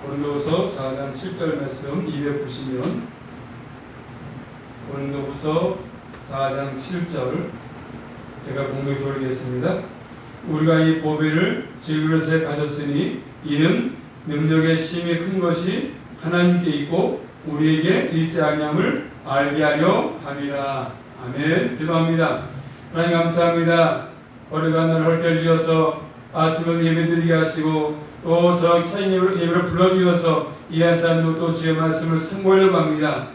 고린도후서 4장 7절 말씀 290면 고린도후서 4장 7절 제가 공독해 올리겠습니다. 우리가 이 보배를 질그릇에 가졌으니 이는 능력의 힘이 큰 것이 하나님께 있고 우리에게 있지 아니함을 알게 하려 함이라. 아멘. 기도합니다. 하나님 감사합니다. 거룩한 날 헐결 지어서 아침을 예배드리게 하시고 또 저 차인 예배를 불러주셔서 이 한 사람도 또 주의 말씀을 선고하려고 합니다.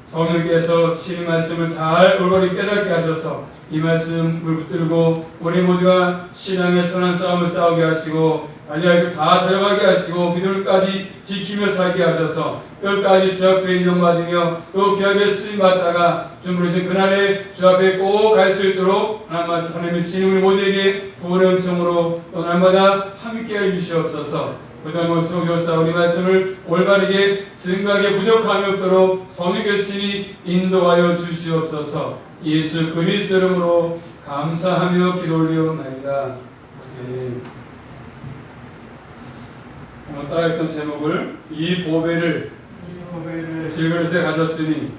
성령께서 주의 말씀을 잘 올바르게 깨닫게 하셔서 이 말씀을 붙들고 우리 모두가 신앙의 선한 싸움을 싸우게 하시고 달려가게 다 달려가게 하시고 믿음을까지 지키며 살게 하셔서 끝까지 주 앞에 인정받으며 또 귀하게 쓰임받다가 주무르신 그날에 주 앞에 꼭 갈 수 있도록 하나님의 지금 우리 모두에게 구원의 은총으로 또 날마다 함께 해주시옵소서. 그동안 모습을 교사 우리 말씀을 올바르게 증거하게 부족함이 없도록 성령의 친히 인도하여 주시옵소서. 예수 그리스도 이름으로 감사하며 기도 올리옵나이다. 따라했던 제목을 이 보배를 질그릇에 가졌으니.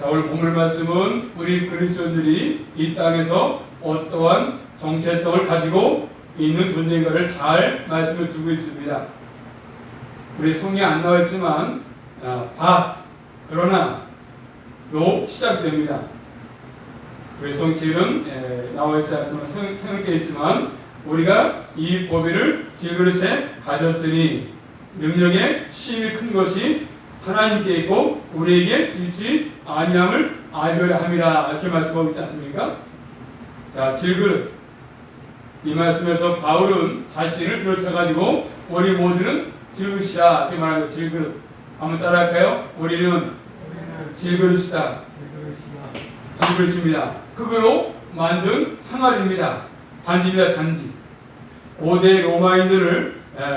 자, 오늘 본문 말씀은 우리 그리스도인들이 이 땅에서 어떠한 정체성을 가지고 있는 존재인가를 잘 말씀을 주고 있습니다. 우리 성경에 안 나와 있지만 그러나 로 시작됩니다. 우리 성경에는 나와 있지 않지만 생각되어 있지만 우리가 이 보배를 질그릇에 가졌으니 능력의 힘이 큰 것이 하나님께 있고 우리에게 있지 아니함을 알려 함이라 이렇게 말씀하고 있지 않습니까? 자, 질그릇 이 말씀에서 바울은 자신을 비롯해가지고 우리 모두는 질그릇이다 이렇게 말합니다. 질그릇 한번 따라할까요? 우리는 질그릇이다. 질그릇입니다. 흙으로 만든 항아리입니다. 단지입니다. 단지. 고대 로마인들을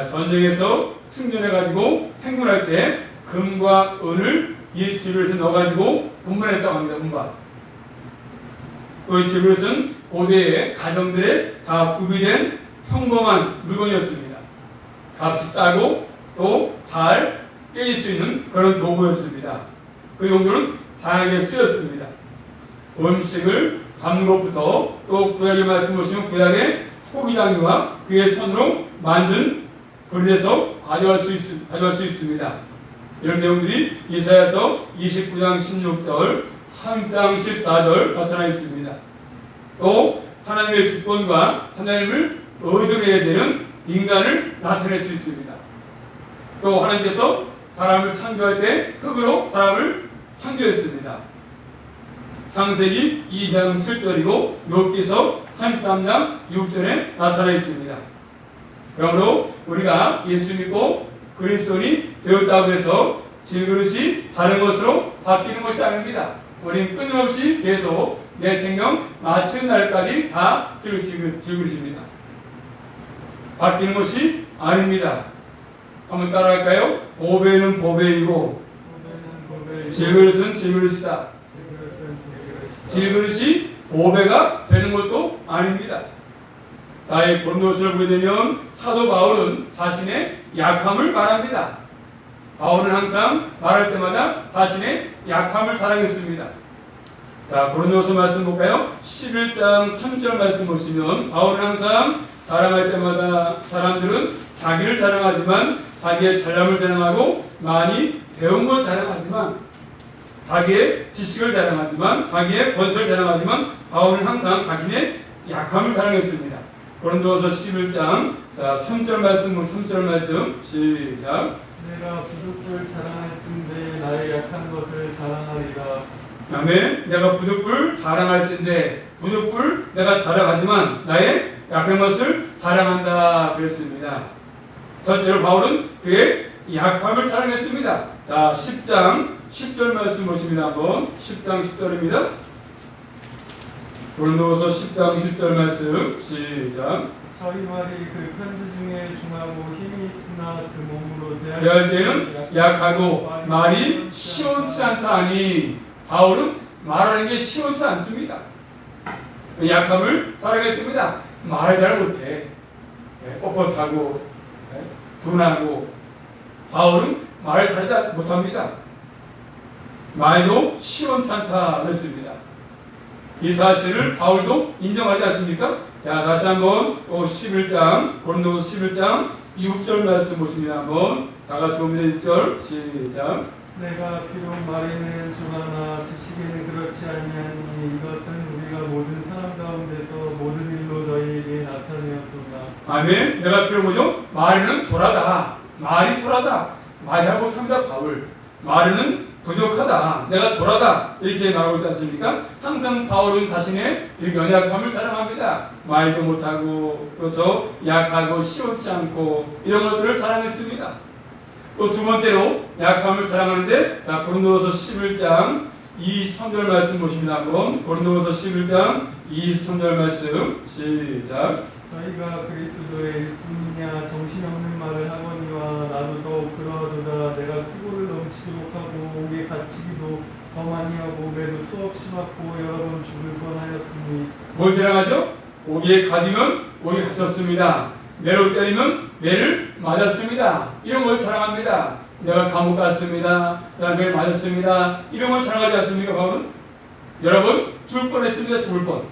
전쟁에서 승전해가지고 행군할 때 금과 은을 이 질그릇에 넣어가지고 분반했다고 합니다. 분반. 또 이 질그릇은 고대의 가정들에 다 구비된 평범한 물건이었습니다. 값이 싸고 또 잘 깨질 수 있는 그런 도구였습니다. 그 용도는 다양하게 쓰였습니다. 음식을 담는 것부터 또 구약의 말씀 보시면 구약의 토기장이와 그의 손으로 만든 그릇에서 가져갈 수 있습니다. 이런 내용들이 이사야서 29장 16절, 3장 14절 나타나 있습니다. 또 하나님의 주권과 하나님을 의존해야 되는 인간을 나타낼 수 있습니다. 또 하나님께서 사람을 창조할 때 흙으로 사람을 창조했습니다. 창세기 2장 7절이고 욥기서 33장 6절에 나타나 있습니다. 그러므로 우리가 예수 믿고 그리스도인이 되었다고 해서 질그릇이 다른 것으로 바뀌는 것이 아닙니다. 우리는 끊임없이 계속 내 생명 마치는 날까지 다 질그릇입니다. 바뀌는 것이 아닙니다. 한번 따라할까요? 보배는 보배이고 질그릇은 질그릇이다. 질그릇이 보배가 되는 것도 아닙니다. 자, 이 고린도서를 보게 되면 사도 바울은 자신의 약함을 말합니다. 바울은 항상 말할 때마다 자신의 약함을 자랑했습니다. 자, 고린도서 말씀 볼까요? 11장 3절 말씀 보시면 바울은 항상 자랑할 때마다 사람들은 자기를 자랑하지만 자기의 잘남을 자랑하고 많이 배운 걸 자랑하지만 자기의 지식을 자랑하지만 자기의 권세를 자랑하지만 바울은 항상 자기의 약함을 자랑했습니다. 고린도서 11장 3절 말씀 시작. 내가 부득불 자랑할진대 나의 약한 것을 자랑하리라. 아멘. 내가 부득불 자랑할진대 부득불 내가 자랑하지만 나의 약한 것을 자랑한다 그랬습니다. 첫째로 바울은 그의 약함을 자랑했습니다. 자, 10장 10절 말씀 보십니다. 한번 10장 10절입니다. 고린도서 10장 10절 말씀 시작. 저희 말이 그 편지 중에 중하고 힘이 있으나 그 몸으로 대할 때는 약하고 말이 시원치 않다 하니 바울은 말하는 게 시원치 않습니다. 약함을 자랑했습니다. 말을 잘 못해. 뻣뻣하고 둔하고 바울은 말을 잘하지 못합니다. 말도 시원찮다 그랬습니다. 이 사실을 바울도 인정하지 않습니까? 자, 다시 한번 11장 고린도서 11장 6절 말씀 보십니다. 한번 다 같이 봅니다. 6절 시작. 내가 비록 말에는 조나나 지식에는 그렇지 아니하니 이것은 우리가 모든 사람 가운데서 모든 일로 너희에게 나타내었구나. 아멘. 내가 비록 뭐죠? 말에는 조라다. 말이 조라다. 말하고 못합니다. 바울. 말에는 부족하다. 내가 조라다. 이렇게 말하고 있지 않습니까? 항상 바울은 자신의 연약함을 자랑합니다. 말도 못하고 그래서 약하고 시원치 않고 이런 것들을 자랑했습니다. 또 두 번째로 약함을 자랑하는데 고린도서 11장 23절 말씀 보십니다. 한번 고린도서 11장 23절 말씀 시작. 저희가 그리스도의 일꾼이냐 정신없는 말을 하거니와 나도 더욱 그러하도다. 내가 수고를 넘치도록 하고 옥에 갇히기도 더 많이 하고 매도 수없이 맞고 여러 번 죽을 뻔하였으니. 뭘 자랑하죠? 옥에 가두면 옥에 갇혔습니다. 매로 때리면 매를 맞았습니다. 이런 걸 자랑합니다. 내가 감옥 갔습니다. 내가 매를 맞았습니다. 이런 걸 자랑하지 않습니까? 바울은 여러 번 죽을 뻔했습니다. 죽을 뻔.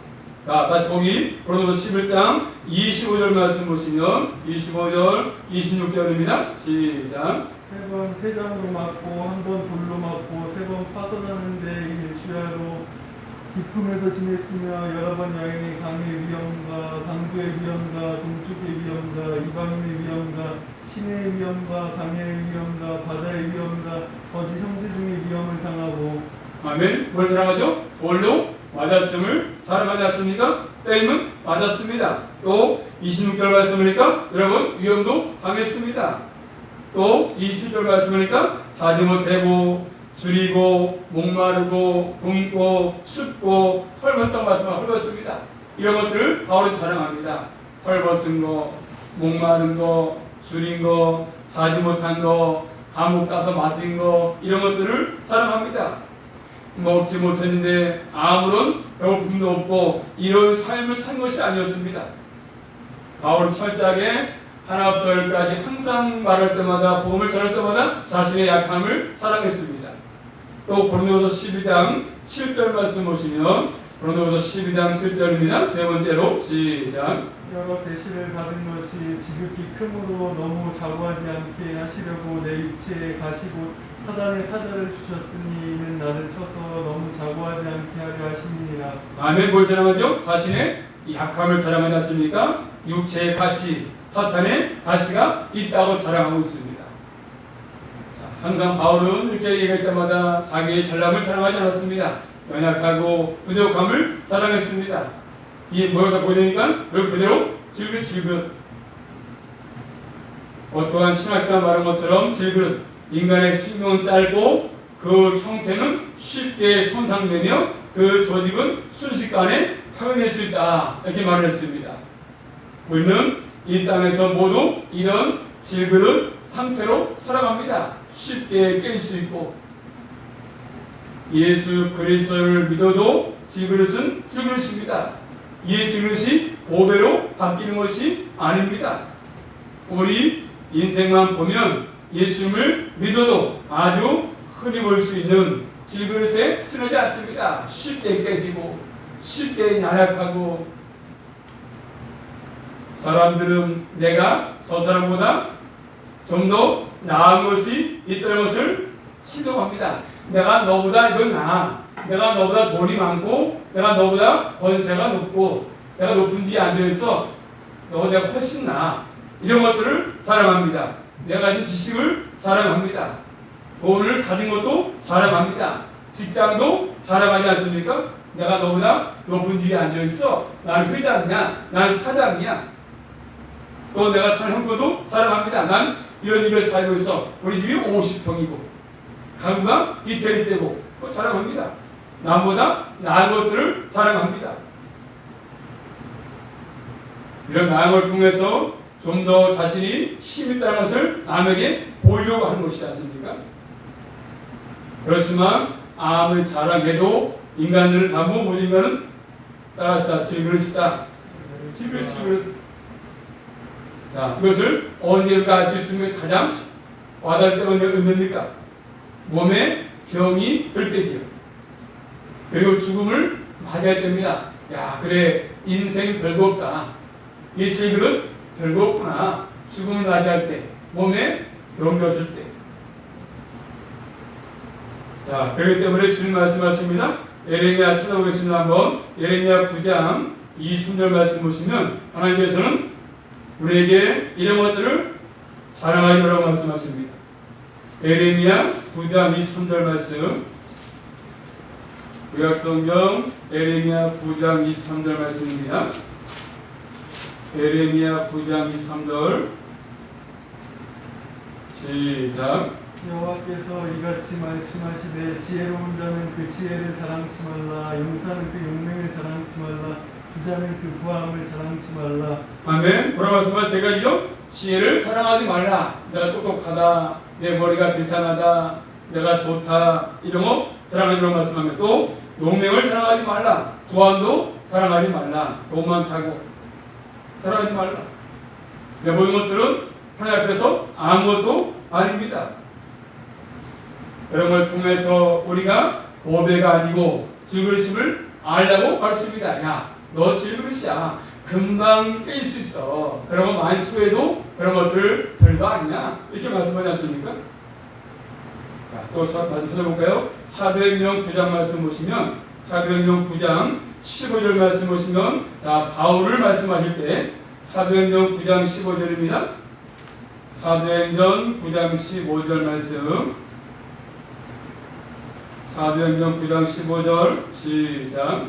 자, 다시 거기 고린도서 11장 25절 말씀 보시면 25절 26절입니다. 시작. 3번 태장으로 맞고 한 번 돌로 맞고 3번 파선하는데 일주야로 비품에서 지냈으며 여러 번 여행의 강의 위험과 강도의 위험과 동쪽의 위험과 이방인의 위험과 시내의 위험과 강야의 위험과 바다의 위험과 거짓 형제 중의 위험을 당하고. 아멘. 뭘 자랑하죠? 돌로 맞았음을 자랑하지 않습니까? 때리면 맞았습니다. 또 26절 말씀이니까 여러분 위험도 당했습니다. 또 27절 말씀이니까 자지 못하고 줄이고 목마르고 굶고 춥고 헐벗던 말씀을 헐벗습니다. 이런 것들을 바울은 자랑합니다. 헐벗은 거, 목마른 거, 줄인 거, 자지 못한 거, 감옥 가서 맞은 거 이런 것들을 자랑합니다. 먹지 못했는데 아무런 배고픔도 없고 이런 삶을 산 것이 아니었습니다. 바울은 철저하게 하나부터 열까지 항상 말할 때마다 복음을 전할 때마다 자신의 약함을 자랑했습니다. 또 고린도서 12장 7절 말씀 보시면 고린도서 12장 7절입니다. 세 번째로 시작. 여러 계시를 받은 것이 지극히 크므로 너무 자고하지 않게 하시려고 내 육체에 가시고 사단의 사자를 주셨으니 이는 나를 쳐서 너무 자고하지 않게 하려 하심이니라. 아멘. 뭘 자랑하죠? 자신의 약함을 자랑하지 않습니까? 육체의 가시, 사탄의 가시가 있다고 자랑하고 있습니다. 항상 바울은 이렇게 얘기할 때마다 자기의 잘남을 자랑하지 않았습니다. 연약하고 부족함을 자랑했습니다. 이 뭐가 보이니까 그대로 질긋질긋. 어떠한 신학자가 말한 것처럼 질긋. 인간의 생명은 짧고 그 형태는 쉽게 손상되며 그 조직은 순식간에 파괴될 수 있다. 이렇게 말을 했습니다. 우리는 이 땅에서 모두 이런 질그릇 상태로 살아갑니다. 쉽게 깰 수 있고 예수 그리스도를 믿어도 질그릇은 질그릇입니다. 이 질그릇이 보배로 바뀌는 것이 아닙니다. 우리 인생만 보면 예수님을 믿어도 아주 흔히 볼 수 있는 질그릇에 지나지 않습니다. 쉽게 깨지고 쉽게 나약하고 사람들은 내가 저 사람보다 좀 더 나은 것이 있다는 것을 신동합니다. 내가 너보다 이건 나아. 내가 너보다 돈이 많고 내가 너보다 권세가 높고 내가 높은 뒤에 앉아있어. 너 내가 훨씬 나아. 이런 것들을 자랑합니다. 내가 가진 지식을 자랑합니다. 돈을 가진 것도 자랑합니다. 직장도 자랑하지 않습니까? 내가 너보다 높은 뒤에 앉아있어. 나는 회장이야. 나는 사장이야. 또 내가 사는 형편도 자랑합니다. 난 이런 집에 살고 있어. 우리 집이 50평이고 가구가 이태리째고 그거 자랑합니다. 남보다 나은 것들을 자랑합니다. 이런 나은 걸 통해서 좀 더 자신이 힘이 있다는 것을 남에게 보이려고 하는 것이지 않습니까? 그렇지만 아무리 자랑해도 인간들을 다 못 이기면 따라서 질그릇이다. 질그릇. 자, 이것을 언제 우리가 알 수 있으면 가장 와닿을 때가 언제입니까? 몸에 병이 들 때지요. 그리고 죽음을 맞이할 때입니다. 야, 그래, 인생 별거 없다. 이 질그릇 별거 없구나. 죽음을 맞이할 때, 몸에 병 들었을 때. 자, 그렇기 때문에 주님 말씀하십니다. 예레미야 찾아보겠습니다. 한번 예레미야 9장 20절 말씀 보시면 하나님께서는 우리에게 이런 것들을 자랑하지 말라고 말씀하십니다. 예레미야 9장 23절 말씀, 구약성경 예레미야 9장 23절 말씀입니다. 예레미야 9장 23절 시작. 여호와께서 이같이 말씀하시되 지혜로운 자는 그 지혜를 자랑치 말라. 용사는 그 용맹을 자랑치 말라. 부자는 그 부함을 자랑치 말라. 아멘. 뭐라고 말씀하세요? 세 가지죠. 지혜를 자랑하지 말라. 내가 똑똑하다, 내 머리가 비상하다, 내가 좋다, 이런 거 자랑하지 말라고 말씀하면, 또 용맹을 자랑하지 말라. 부함도 자랑하지 말라. 돈만 타고 자랑하지 말라. 내 모든 것들은 하나님 앞에서 아무것도 아닙니다. 그런 걸 통해서 우리가 보배가 아니고 질그릇임을 알라고 가르칩니다. 야, 너 질그릇이야. 금방 깨질 수 있어. 그런 거 많이 수해도 그런 것들 별거 아니야. 이렇게 말씀하지 않습니까? 자, 또 말씀 찾아볼까요? 사도행전 9장 말씀 보시면, 사도행전 9장 15절 말씀 보시면, 자, 바울을 말씀하실 때 사도행전 9장 15절입니다. 사도행전 9장 15절 말씀, 사도행전 9장 15절 시작.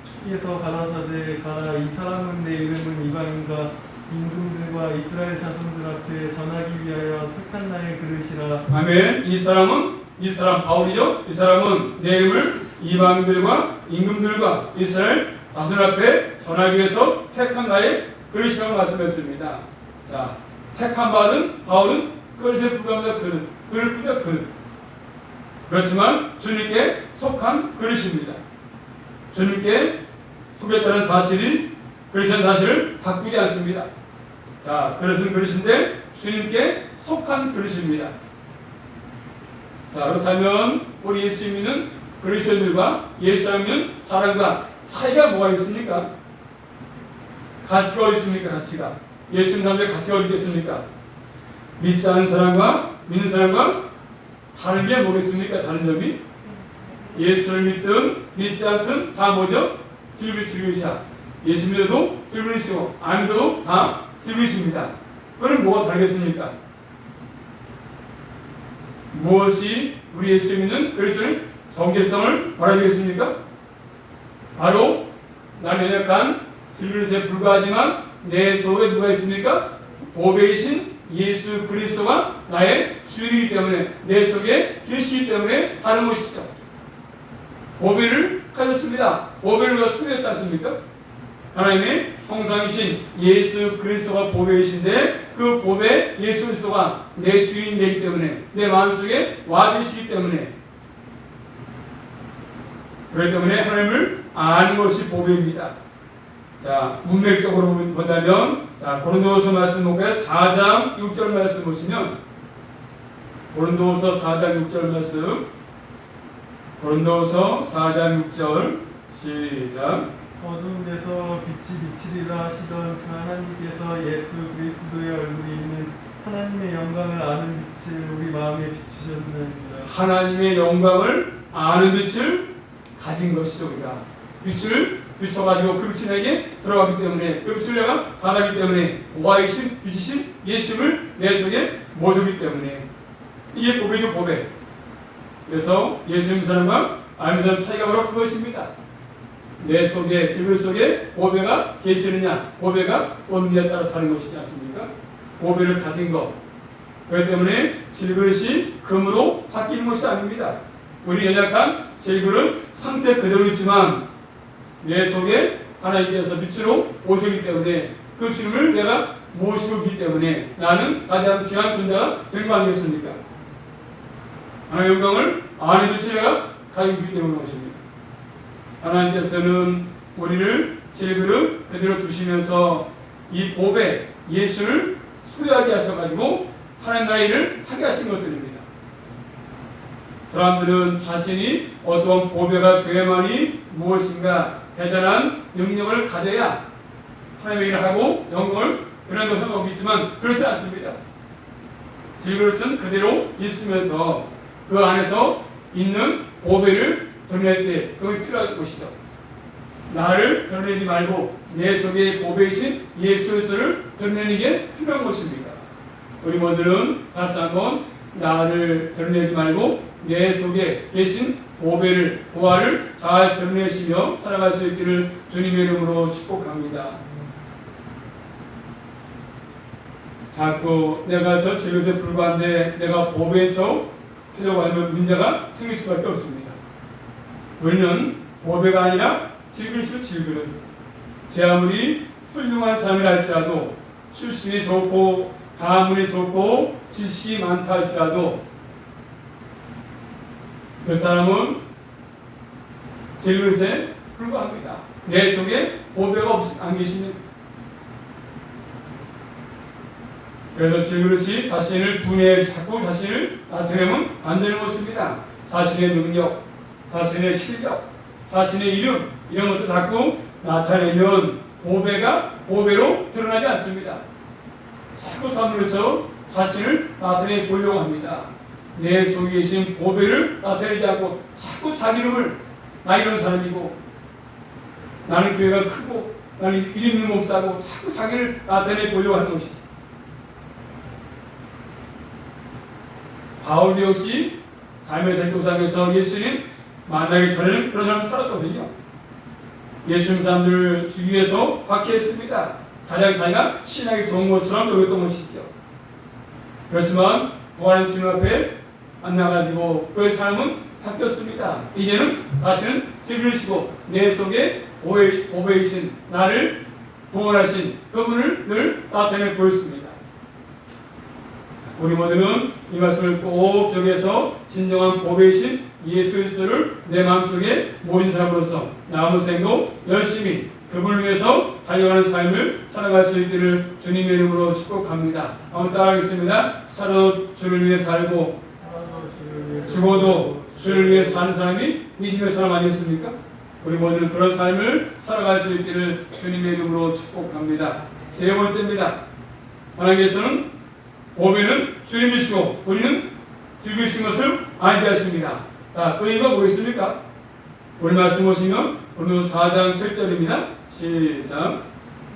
주께서 가라사대 가라. 이 사람은 내 이름은 이방인과 임금들과 이스라엘 자손들 앞에 전하기 위하여 택한 나의 그릇이라. 아멘. 이 사람 바울이죠. 이 사람은 내 이름을 이방인들과 임금들과 이스라엘 자손 앞에 전하기 위해서 택한 나의 그릇이라고 말씀했습니다. 자, 택한 받은 바울은 그릇에 불과합니다. 그릇뿐이야. 그릇. 그렇지만 주님께 속한 그릇입니다. 주님께 속했다는 사실이 그릇이라는 사실을 바꾸지 않습니다. 자, 그릇은 그릇인데 주님께 속한 그릇입니다. 자, 그렇다면 우리 예수 믿는 그리스도인들과 예수 안 믿는 사람과 차이가 뭐가 있습니까? 가치가 어디 있습니까? 가치가. 예수 믿는 사람들의 가치가 어디 있겠습니까? 믿지 않는 사람과 믿는 사람과 다른 게 뭐겠습니까? 다른 점이? 예수를 믿든 믿지 않든 다 뭐죠? 질그릇이야. 예수 믿어도 질그릇이고 안 믿어도 다 질그릇입니다. 그럼 뭐가 다르겠습니까? 무엇이 우리 예수 믿는 그리스도의 정체성을 말해주겠습니까? 바로 나는 연약한 질그릇에 불과하지만 내 속에 누가 있습니까? 보배이신 예수 그리스도가 나의 주이기 때문에, 내 속에 계시기 때문에 하는 것이죠. 보배를 가졌습니다. 보배를 누가 수여했지 않습니까? 하나님의 형상이신 예수 그리스도가 보배이신데, 그 보배 예수 그리스도가 내 주인이 되기 때문에, 내 마음속에 와 계시기 때문에, 그렇기 때문에 하나님을 아는 것이 보배입니다. 자, 문맥적으로 본다면, 자, 고린도후서 말씀 볼까요? 4장 6절 말씀 보시면, 고린도후서 4장 6절 말씀, 고린도후서 4장 6절 시작. 어두운 데서 빛이 비치리라 하시던 그 하나님께서 예수 그리스도의 얼굴이 있는 하나님의 영광을 아는 빛을 우리 마음에 비추셨느니라. 하나님의 영광을 아는 빛을 가진 것이죠. 우리가 빛을 비춰가지고 그 빛이 내게 들어가기 때문에, 그 빛을 내가 받았기 때문에, 와이신 빛이신 예수를 내 속에 모셨기 때문에, 이게 보배죠. 보배. 그래서 예수 믿는 사람과 안 믿는 사람 차이가 바로 그것입니다. 내 속에, 질그릇 속에 보배가 계시느냐, 보배가 없느냐에 따라 다른 것이지 않습니까? 보배를 가진 것. 그렇기 때문에 질그릇이 금으로 바뀌는 것이 아닙니다. 우리 연약한 질그릇 상태 그대로 있지만 내 속에 하나님께서 빛으로 오시기 때문에, 그 주님을 내가 모시고 있기 때문에 나는 가장 귀한 존재가 된 거 아니겠습니까? 하나님의 영광을 아는 빛을 내가 가지고 있기 때문인 것입니다. 하나님께서는 우리를 질그릇 그대로 두시면서 이 보배 예수를 소유하게 하셔가지고 하나님 나라의 일을 하게 하신 것들입니다. 사람들은 자신이 어떤 보배가 되야만이 무엇인가 대단한 능력을 가져야 하나님의 일을 하고 영광을 드러낸다고 생각하고 있지만 그렇지 않습니다. 질그릇은 그대로 있으면서 그 안에서 있는 보배를 드러낼 때 그것이 필요한 것이죠. 나를 드러내지 말고 내 속에 보배이신 예수 그리스도를 드러내는 게 필요한 것입니다. 우리 모두는 다시 한번 나를 드러내지 말고 내 속에 계신 보배를 보화를 잘 드러내시며 살아갈 수 있기를 주님의 이름으로 축복합니다. 자꾸 내가 저 질그릇에 불과한데 내가 보배인 척 하려고 하면 문제가 생길 수밖에 없습니다. 우리는 보배가 아니라 질그릇이요 질그릇. 제 아무리 훌륭한 사람이라 할지라도 출신이 좋고 가문이 좋고 지식이 많다 할지라도 그 사람은 질그릇에 불과합니다. 내 속에 보배가 안 계시는. 그래서 질그릇이 자신을 자꾸 자신을 나타내면 안 되는 것입니다. 자신의 능력, 자신의 실력, 자신의 이름 이런 것도 자꾸 나타내면 보배가 보배로 드러나지 않습니다. 자꾸 사람들에서 자신을 나타내 보려고 합니다. 내 속에 계신 보배를 나타내지 않고 자꾸 자기 이름을 나 이런 사람이고 나는 교회가 크고 나는 이름 있는 목사고 자꾸 자기를 나타내 보려고 하는 것이죠. 바울도 역시 삶의 전도상에서 예수님 만나기 전에는 그런 사람을 살았거든요. 예수님 사람들 주위에서 박해했습니다. 가장 자기가 신앙이 좋은 것처럼 여겼던 것이죠. 그렇지만 부활한 주님 앞에 만나가지고 그 사람은 바뀌었습니다. 이제는 자신은 질그릇이고 내 속에 보배이신 나를 구원하신 그분을 늘 나타내 보였습니다. 우리 모두는 이 말씀을 꼭 기억해서 진정한 보배이신 예수 그리스도를 내 마음속에 모인 사람으로서 남은 생도 열심히 그분을 위해서 달려가는 삶을 살아갈 수 있기를 주님의 이름으로 축복합니다. 한번 따라하겠습니다. 살아도 주를 위해 살고 죽어도 주를 위해 사는 사람이 믿음의 사람 아니겠습니까? 우리 모두는 그런 삶을 살아갈 수 있기를 주님의 이름으로 축복합니다. 세 번째입니다. 하나님께서는 보배는 주님이시고 우리는 즐기신 것을 알게 하십니다. 자, 그 이유가 뭐겠습니까? 오늘 말씀 보시면 오늘 4장 7절입니다. 시작.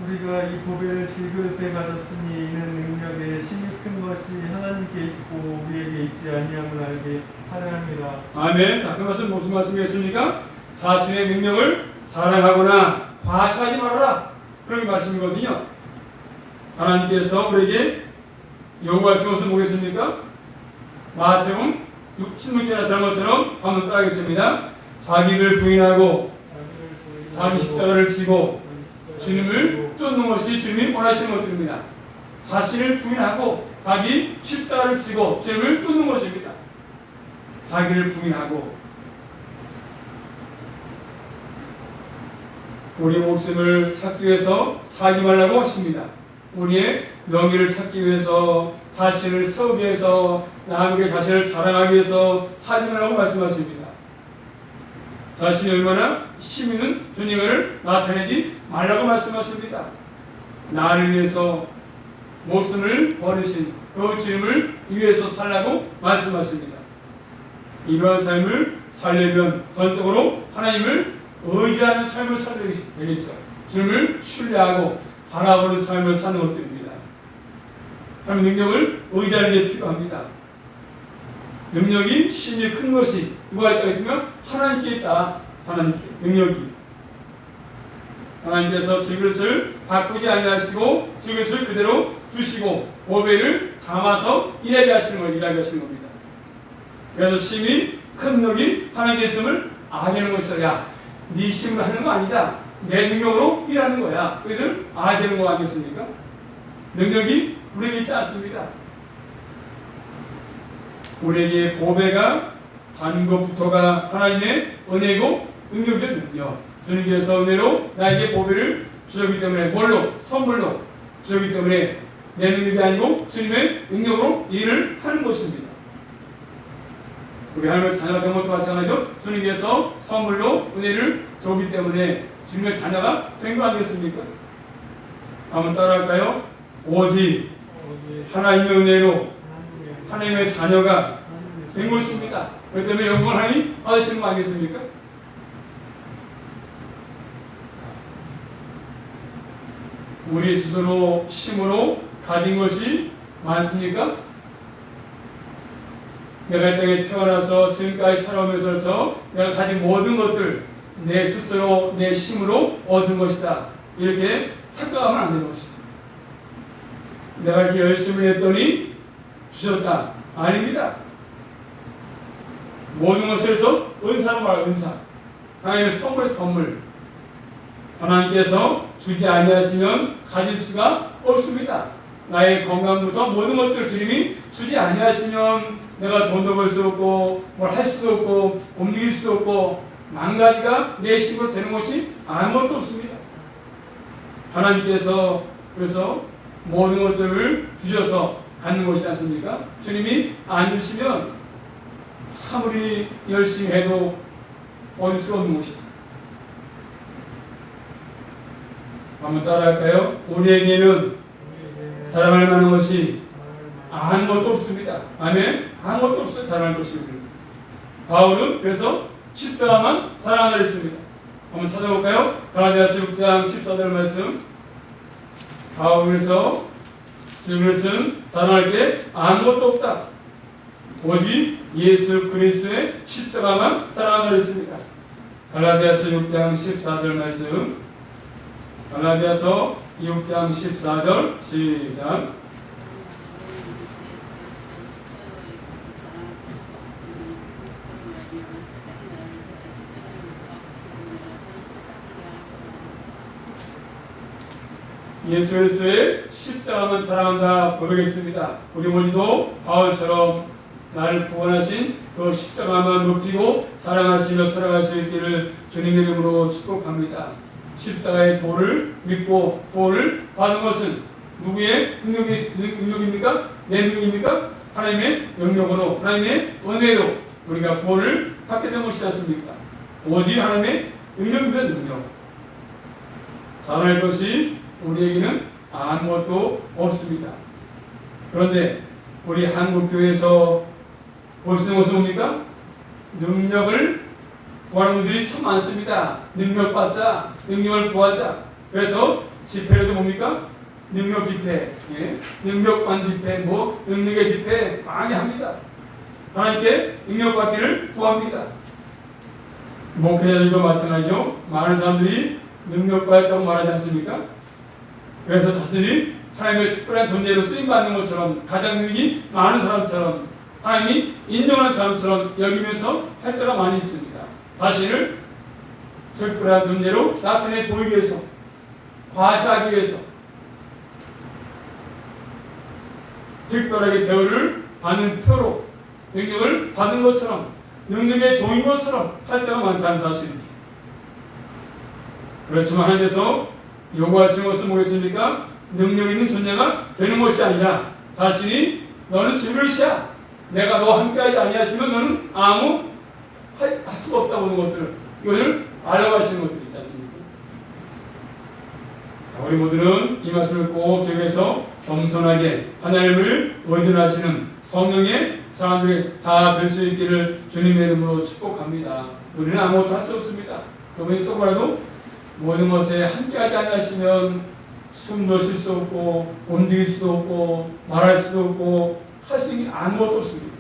우리가 이 보배를 질그릇에 가졌으니 이는 능력에 힘이 큰 것이 하나님께 있고 우리에게 있지 아니함을 알게 하려 합니다. 아멘. 자, 그 말씀 무슨 말씀이겠습니까? 자신의 능력을 자랑하거나 과시하지 말아라. 그런 말씀이거든요. 하나님께서 우리에게 요구하신 것은 뭐겠습니까? 마태복음 16절에 나타난 것처럼 한번 따라하겠습니다. 자기를 부인하고 자기 십자가를 지고 주님을 쫓는 것이 주님이 원하시는 것들입니다. 자신을 부인하고 자기 십자가를 지고 주님을 쫓는 것입니다. 자기를 부인하고 우리 목숨을 찾기 위해서 살지 말라고 하십니다. 우리의 명예를 찾기 위해서 자신을 세우기 위해서 남에게 자신을 자랑하기 위해서 살지 말라고 말씀하십니다. 자신이 얼마나 힘 있는 존재를 나타내지 말라고 말씀하십니다. 나를 위해서 목숨을 버리신 그 주님을 위해서 살라고 말씀하십니다. 이러한 삶을 살려면 전적으로 하나님을 의지하는 삶을 살아야 되겠죠. 주님을 신뢰하고 바라보는 삶을 사는 것들입니다. 하나님 능력을 의지하는 게 필요합니다. 능력이 힘이 큰 것이 누가 있다고 했으면 하나님께 있다. 하나님께 능력이. 하나님께서 질그릇을 바꾸지 아니하시고 질그릇을 그대로 두시고 보배를 담아서 일하게 하시는 겁니다. 그래서 힘이 큰 능력이 하나님께 있음을 알게 하는 것이죠. 야, 네 힘으로 하는 거 아니다. 내 능력으로 일하는 거야. 그것을 알아야 되는 거 아니겠습니까? 능력이 우리에게 있지 않습니다. 우리에게 보배가 단 것부터가 하나님의 은혜고 능력이죠. 능력. 주님께서 은혜로 나에게 보배를 주셨기 때문에 뭘로? 선물로 주셨기 때문에 내 능력이 아니고 주님의 능력으로 일을 하는 것입니다. 우리 하나님의 자녀가 된 것도 마찬가지죠. 주님께서 선물로 은혜를 주었기 때문에 주님의 자녀가 된 거 아니겠습니까? 한번 따라할까요? 오직 하나님의 은혜로 하나님의 자녀가 된 것입니다. 그렇기 때문에 영광을 하나님 받으시는 거 아니겠습니까? 우리 스스로 힘으로 가진 것이 많습니까? 내가 이 땅에 태어나서 지금까지 살아오면서 내가 가진 모든 것들 내 스스로 내 힘으로 얻은 것이다. 이렇게 착각하면 안 되는 것이다. 내가 이렇게 열심히 했더니 주셨다. 아닙니다. 모든 것에서 은사로 말하는 은사. 하나님의 선물의 선물. 하나님께서 주지 아니하시면 가질 수가 없습니다. 나의 건강부터 모든 것들 주님이 주지 아니하시면 내가 돈도 벌 수 없고 뭘 할 수도 없고 옮길 수도 없고 만 가지가 내 힘으로 되는 것이 아무것도 없습니다. 하나님께서 그래서 모든 것들을 주셔서 갖는 것이지 않습니까? 주님이 안 주시면 아무리 열심히 해도 얻을 수 없는 것이다. 한번 따라할까요? 우리에게는 사랑할 만한 것이 아무것도 없습니다. 아멘? 아무것도 없어요. 사랑할 것이 우리는. 바울은 그래서 십자가만 사랑하라 했습니다. 한번 찾아볼까요? 갈라디아서 6장 14절 말씀. 바울에서 그것은 사랑할 게 아무것도 없다. 오직 예수 그리스도의 십자가만 사랑하라 했습니다. 갈라디아서 6장 14절 말씀. 갈라디아서 6장 14절 시작. 예수 그리스도의 십자가만 사랑한다 고백했습니다. 우리 모두도 바울처럼 나를 구원하신 그 십자가만 높이고 사랑하시며 살아갈 수 있기를 주님의 이름으로 축복합니다. 십자가의 도를 믿고 구원을 받은 것은 누구의 능력입니까? 내 능력입니까? 하나님의 능력으로 하나님의 은혜로 우리가 구원을 받게 된 것이지 않습니까? 오직 하나님의 능력이면 능력. 잘할 것이 우리에게는 아무것도 없습니다. 그런데 우리 한국교회에서 볼 수 있는 것은 뭡니까? 능력을 구하는 분들이 참 많습니다. 능력 받자, 능력을 구하자. 그래서 집회에도 뭡니까? 능력 집회, 예? 능력반 집회, 능력의 집회 많이 합니다. 하나님께 능력 받기를 구합니다. 목회자들도 마찬가지죠. 많은 사람들이 능력 받았다고 말하지 않습니까? 그래서 자신들이 하나님의 특별한 존재로 쓰임받는 것처럼 가장 능력이 많은 사람처럼 하나님이 인정하는 사람처럼 여기면서 할 때가 많이 있습니다. 자신을 특별한 존재로 나타내 보이기 위해서, 과시하기 위해서 특별하게 대우를 받는 표로 능력을 받은 것처럼 능력의 종인 것처럼 할 때가 많다는 사실이죠. 그렇지만 하나님께서 요구하시는 것은 뭐겠습니까? 능력 있는 존재가 되는 것이 아니라 자신이 너는 지그릇이야. 내가 너와 함께하지 아니하시면 너는 아무 할 수가 없다고 하는 것들을 이것을 알아가시는 것들이 있지 않습니까? 우리 모두는 이 말씀을 꼭 기억해서 겸손하게 하나님을 의존하시는 성령의 사람들이 다 될 수 있기를 주님의 이름으로 축복합니다. 우리는 아무것도 할 수 없습니다. 그러면 조금이라도 모든 것에 함께하지 않으시면 숨도 쉴 수 없고 움직일 수도 없고 말할 수도 없고 할 수 있는 아무것도 없습니다.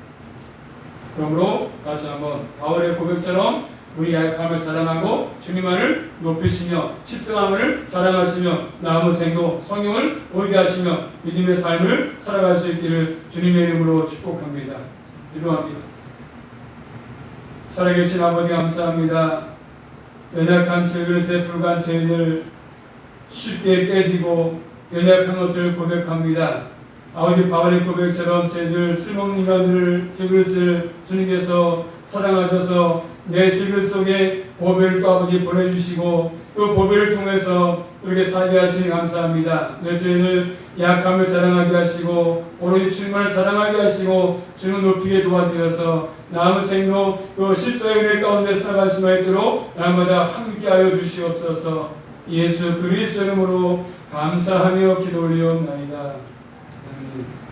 그러므로 다시 한번 바울의 고백처럼 우리 약함을 자랑하고 주님만을 높이시며 십자가를 자랑하시며 남은 생도 성령을 의지하시며 믿음의 삶을 살아갈 수 있기를 주님의 이름으로 축복합니다. 기도합니다. 살아계신 아버지 감사합니다. 연약한 제그릇에 불과한 죄를 쉽게 깨지고 연약한 것을 고백합니다. 아버지 바울의 고백처럼 죄들 쓸모없는 인간들을 제그릇을 주님께서 사랑하셔서 내 질그 속에 보배를 또 아버지 보내주시고 그 보배를 통해서 이렇게 살게 하시니 감사합니다. 내 저희를 약함을 자랑하게 하시고 오로지 주님을 자랑하게 하시고 주님 높이게 도와주셔서 남은 생도 그 십자의 은혜 가운데 살아갈 수가 있도록 날마다 함께하여 주시옵소서. 예수 그리스도 이름으로 감사하며 기도 올리옵나이다. 아멘.